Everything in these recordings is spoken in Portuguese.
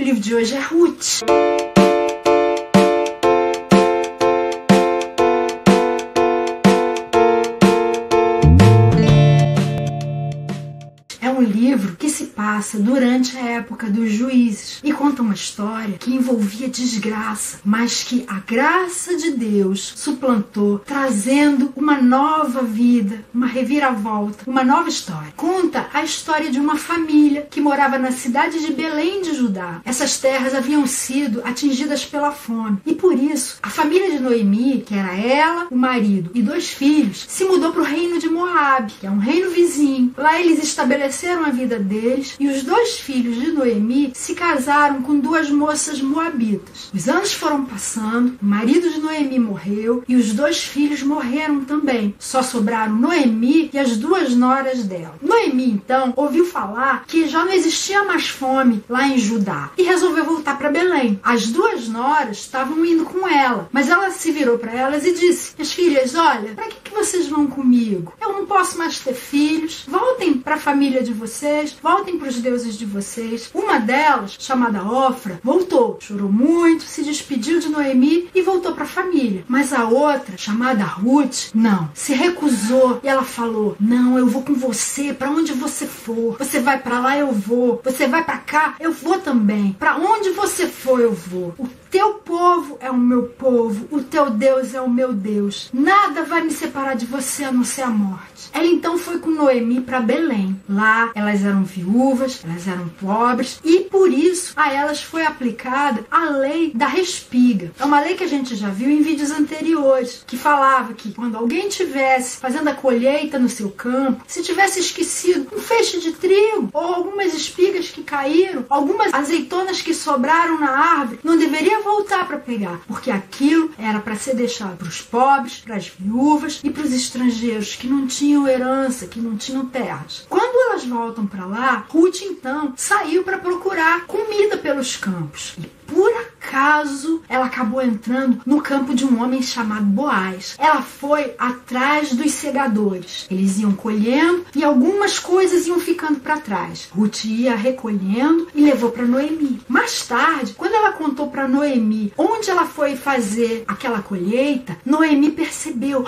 livro de hoje é Ruth. É um livro que se passa durante a época dos juízes e conta uma história que envolvia desgraça, mas que a graça de Deus suplantou, trazendo uma nova vida, uma reviravolta, uma nova história. Conta a história de uma família que morava na cidade de Belém de Judá. Essas terras haviam sido atingidas pela fome e por isso a família de Noemi, que era ela, o marido e 2 filhos, se mudou para o reino de Moabe, que é um reino vizinho. Lá eles estabeleceram a vida deles e os 2 filhos de Noemi se casaram com 2 moças moabitas. Os anos foram passando, o marido de Noemi morreu e os 2 filhos morreram também. Só sobraram Noemi e as 2 noras dela. Noemi, então, ouviu falar que já não existia mais fome lá em Judá e resolveu voltar para Belém. As 2 noras estavam indo com ela, mas ela se virou para elas e disse: minhas filhas, olha, para que vocês vão comigo? Eu não posso mais ter filhos, voltem para a família de vocês, voltem para os deuses de vocês. Uma delas, chamada Ofra, voltou, chorou muito, se despediu de Noemi e voltou para a família. Mas a outra, chamada Ruth, não, se recusou e ela falou: não, eu vou com você para onde você for. Você vai para lá, eu vou. Você vai para cá, eu vou também. Para onde você for, eu vou. O teu povo é o meu povo, o teu Deus é o meu Deus. Nada vai me separar de você a não ser a morte. Ela então foi com Noemi para Belém. Lá elas eram viúvas, elas eram pobres e por isso a elas foi aplicada a lei da respiga. É uma lei que a gente já viu em vídeos anteriores, que falava que quando alguém estivesse fazendo a colheita no seu campo, se tivesse esquecido um feixe de trigo ou algumas espigas que caíram, algumas azeitonas que sobraram na árvore, não deveria voltar para pegar, porque aquilo era para ser deixado para os pobres, para as viúvas e para os estrangeiros que não tinham herança, que não tinham terras. Quando elas voltam para lá, Ruth então saiu para procurar comida pelos campos. E por acaso ela acabou entrando no campo de um homem chamado Boaz. Ela foi atrás dos segadores. Eles iam colhendo e algumas coisas iam ficando para trás. Ruth ia recolhendo e levou para Noemi. Mais tarde, quando ela contou para Noemi onde ela foi fazer aquela colheita, Noemi percebeu: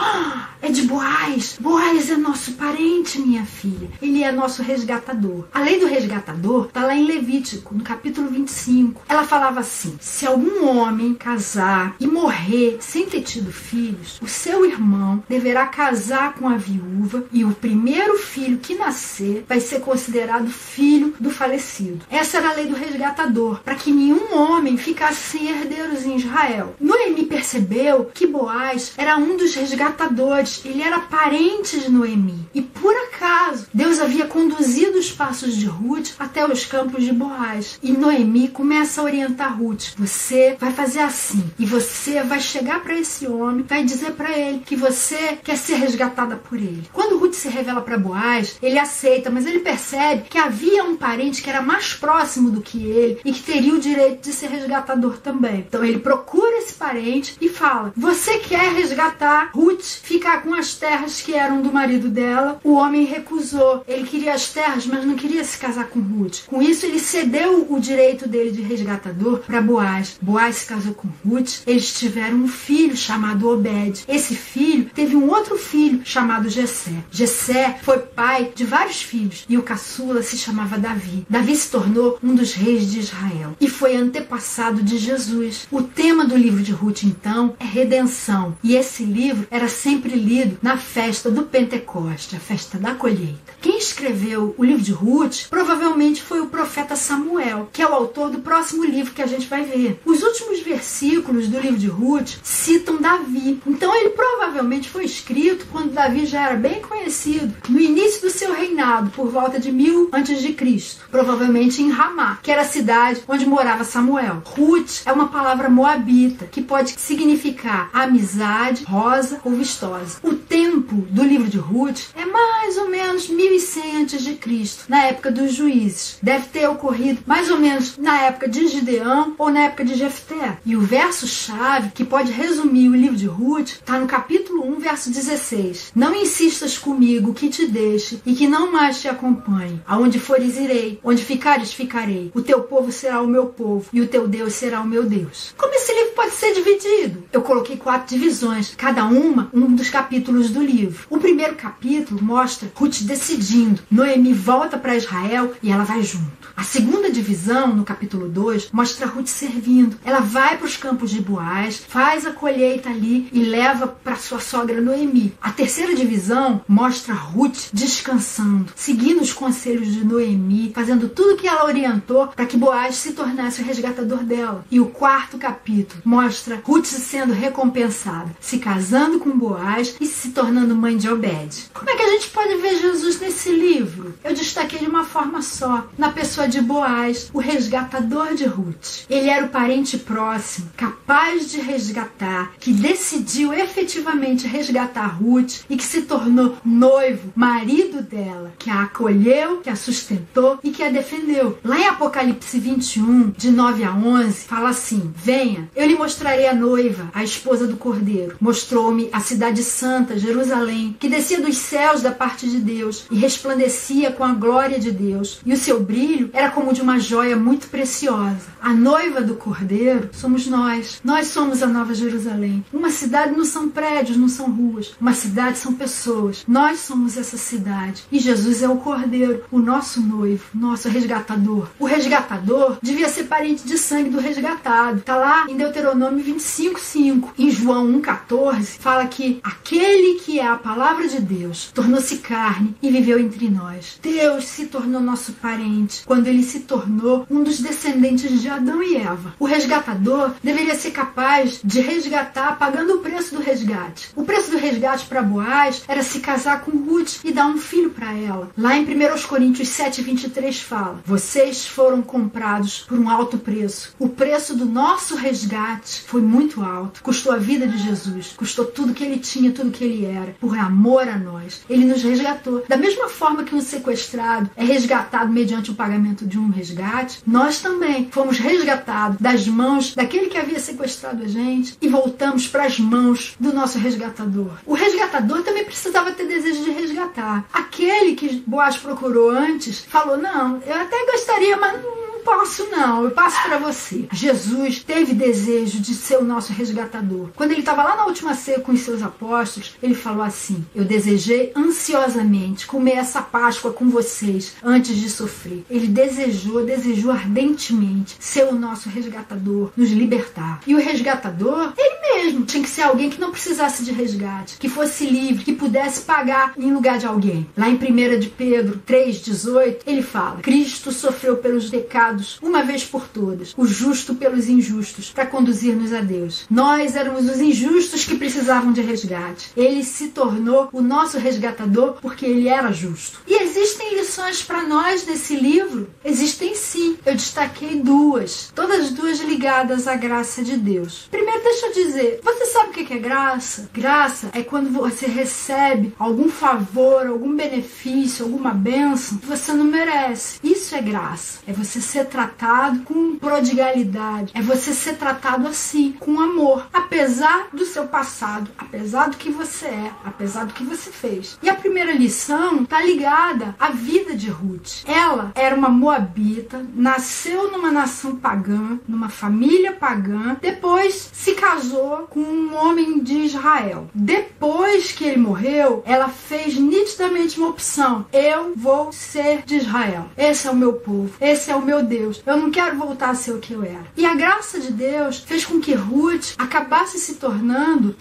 é de Boaz. Boaz é nosso parente, minha filha. Ele é nosso resgatador. A lei do resgatador está lá em Levítico, no capítulo 25. Ela falava assim: se algum homem casar e morrer sem ter tido filhos, o seu irmão deverá casar com a viúva e o primeiro filho que nascer vai ser considerado filho do falecido. Essa era a lei do resgatador, para que nenhum homem ficasse sem herdeiros em Israel. Noemi percebeu que Boaz era um dos resgatadores, ele era parente de Noemi. E por acaso, Deus havia conduzido os passos de Ruth até os campos de Boaz. E Noemi começa a orientar Ruth: você vai fazer assim, e você vai chegar para esse homem, vai dizer para ele que você quer ser resgatada por ele. Quando Ruth se revela para Boaz, ele aceita, mas ele percebe que havia um parente que era mais próximo do que ele e que teria o direito de ser resgatador também. Então ele procura esse parente e fala: você quer resgatar Ruth, ficar com as terras que eram do marido dela? O homem recusou. Ele queria as terras, mas não queria se casar com Ruth. Com isso, ele cedeu o direito dele de resgatador para Boaz. Boaz se casou com Ruth. Eles tiveram um filho chamado Obed. Esse filho teve um outro filho chamado Jessé. Jessé foi pai de vários filhos e o caçula se chamava Davi. Davi se tornou um dos reis de Israel e foi antepassado de Jesus. O tema do livro de Ruth, então, é redenção. E esse livro era sempre lido na festa do Pentecoste, a festa da colheita. Quem escreveu o livro de Ruth provavelmente foi o profeta Samuel, que é o autor do próximo livro que a gente vai ver. Os últimos versículos do livro de Ruth citam Davi. Então ele provavelmente foi escrito quando Davi já era bem conhecido, no início do seu reinado, por volta de 1000 a.C., provavelmente em Ramá, que era a cidade onde morava Samuel. Ruth é uma palavra moabita, que pode significar amizade, rosa ou vistosa. O tempo do livro de Ruth é mais ou menos 1100 a.C., na época dos juízes. Deve ter ocorrido mais ou menos na época de Gideão ou na época de de Jefté. E o verso-chave, que pode resumir o livro de Ruth, está no capítulo 1, verso 16. Não insistas comigo que te deixe e que não mais te acompanhe. Aonde fores irei, onde ficares ficarei. O teu povo será o meu povo e o teu Deus será o meu Deus. Como esse livro pode ser dividido? Eu coloquei 4 divisões, cada uma um dos capítulos do livro. O primeiro capítulo mostra Ruth decidindo. Noemi volta para Israel e ela vai junto. A segunda divisão, no capítulo 2, mostra Ruth servindo. Ela vai para os campos de Boaz, faz a colheita ali e leva para sua sogra Noemi. A terceira divisão mostra Ruth descansando, seguindo os conselhos de Noemi, fazendo tudo que ela orientou para que Boaz se tornasse o resgatador dela. E o quarto capítulo mostra Ruth sendo recompensada, se casando com Boaz e se tornando mãe de Obed. Como é que a gente pode ver Jesus nesse livro? Eu destaquei de uma forma só, na pessoa de Boaz, o resgatador de Ruth. Ele era o parente próximo, capaz de resgatar, que decidiu efetivamente resgatar Ruth e que se tornou noivo, marido dela, que a acolheu, que a sustentou e que a defendeu. Lá em Apocalipse 21, de 9 a 11, fala assim: venha, eu lhe mostrarei a noiva, a esposa do Cordeiro. Mostrou-me a cidade santa, Jerusalém, que descia dos céus da parte de Deus e resplandecia com a glória de Deus, e o seu brilho era como de uma joia muito preciosa. A noiva do Cordeiro somos nós. Nós somos a Nova Jerusalém. Uma cidade não são prédios, não são ruas. Uma cidade são pessoas. Nós somos essa cidade. E Jesus é o Cordeiro, o nosso noivo, nosso resgatador. O resgatador devia ser parente de sangue do resgatado. Está lá em Deuteronômio 25:5. Em João 1:14 fala que aquele que é a palavra de Deus tornou-se carne e viveu entre nós. Deus se tornou nosso parente quando ele se tornou um dos descendentes de Adão e Eva. O resgatador deveria ser capaz de resgatar pagando o preço do resgate. O preço do resgate para Boaz era se casar com Ruth e dar um filho para ela. Lá em 1 Coríntios 7:23 fala: vocês foram comprados por um alto preço. O preço do nosso resgate foi muito alto. Custou a vida de Jesus, custou tudo que ele tinha, tudo que ele era, por amor a nós. Ele nos resgatou. Da mesma forma que um sequestrado é resgatado mediante o pagamento de um resgate, nós também fomos resgatados das mãos daquele que havia sequestrado a gente e voltamos para as mãos do nosso resgatador. O resgatador também precisava ter desejo de resgatar. Aquele que Boaz procurou antes falou: não, eu até gostaria, mas não posso não, eu passo para você. Jesus teve desejo de ser o nosso resgatador. Quando ele estava lá na última ceia com os seus apóstolos, ele falou assim: eu desejei ansiosamente comer essa Páscoa com vocês antes de sofrer. Ele desejou ardentemente ser o nosso resgatador, nos libertar. E o resgatador, ele mesmo, tinha que ser alguém que não precisasse de resgate, que fosse livre, que pudesse pagar em lugar de alguém. Lá em 1 de Pedro 3:18, ele fala: Cristo sofreu pelos pecados uma vez por todas, o justo pelos injustos, para conduzir-nos a Deus. Nós éramos os injustos que precisavam de resgate. Ele se tornou o nosso resgatador porque ele era justo. E existem lições para nós nesse livro? Existem sim. Eu destaquei 2, todas 2 ligadas à graça de Deus. Primeiro, deixa eu dizer, você sabe o que é graça? Graça é quando você recebe algum favor, algum benefício, alguma bênção que você não merece. Isso é graça. É você ser tratado com prodigalidade. É você ser tratado assim, com amor. Apesar do seu passado, apesar do que você é, apesar do que você fez. E a primeira lição está ligada à vida de Ruth. Ela era uma moabita, nasceu numa nação pagã, numa família pagã, depois se casou com um homem de Israel. Depois que ele morreu, ela fez nitidamente uma opção: eu vou ser de Israel. Esse é o meu povo, esse é o meu Deus. Eu não quero voltar a ser o que eu era. E a graça de Deus fez com que Ruth acabasse se tornando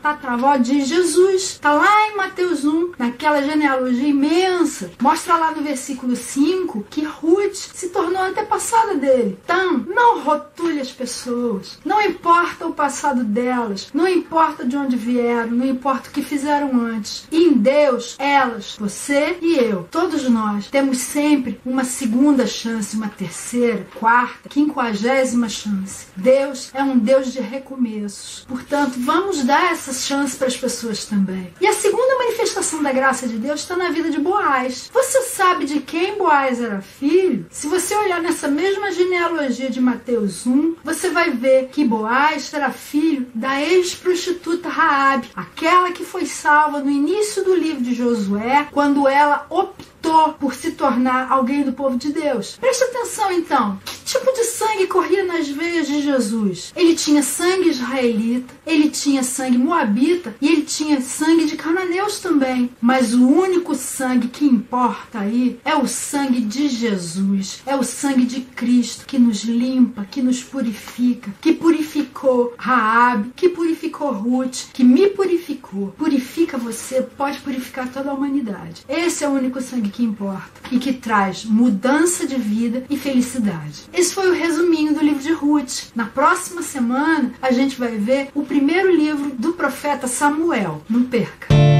tataravó de Jesus. Está lá em Mateus 1, naquela genealogia imensa. Mostra lá no versículo 5 que Ruth se tornou antepassada dele. Então, não rotule vasculhe as pessoas. Não importa o passado delas, não importa de onde vieram, não importa o que fizeram antes. E em Deus, elas, você e eu, todos nós, temos sempre uma segunda chance, uma terceira, quarta, 50ª chance. Deus é um Deus de recomeços. Portanto, vamos dar essa chance para as pessoas também. E a segunda manifestação da graça de Deus está na vida de Boaz. Você sabe de quem Boaz era filho? Se você olhar nessa mesma genealogia de Mateus 1, você vai ver que Boaz era filho da ex-prostituta Raabe, aquela que foi salva no início do livro de Josué, quando ela optou por se tornar alguém do povo de Deus. Preste atenção então. Que tipo de sangue corria nas veias de Jesus? Ele tinha sangue israelita, ele tinha sangue moabita e ele tinha sangue de cananeus também. Mas o único sangue que importa aí é o sangue de Jesus. É o sangue de Cristo que nos limpa, que nos purifica, que purificou Raabe, que purificou Ruth, que me purificou. Purifica você, pode purificar toda a humanidade. Esse é o único sangue que importa e que traz mudança de vida e felicidade. Esse foi o resuminho do livro de Ruth. Na próxima semana, a gente vai ver o primeiro livro do profeta Samuel. Não perca!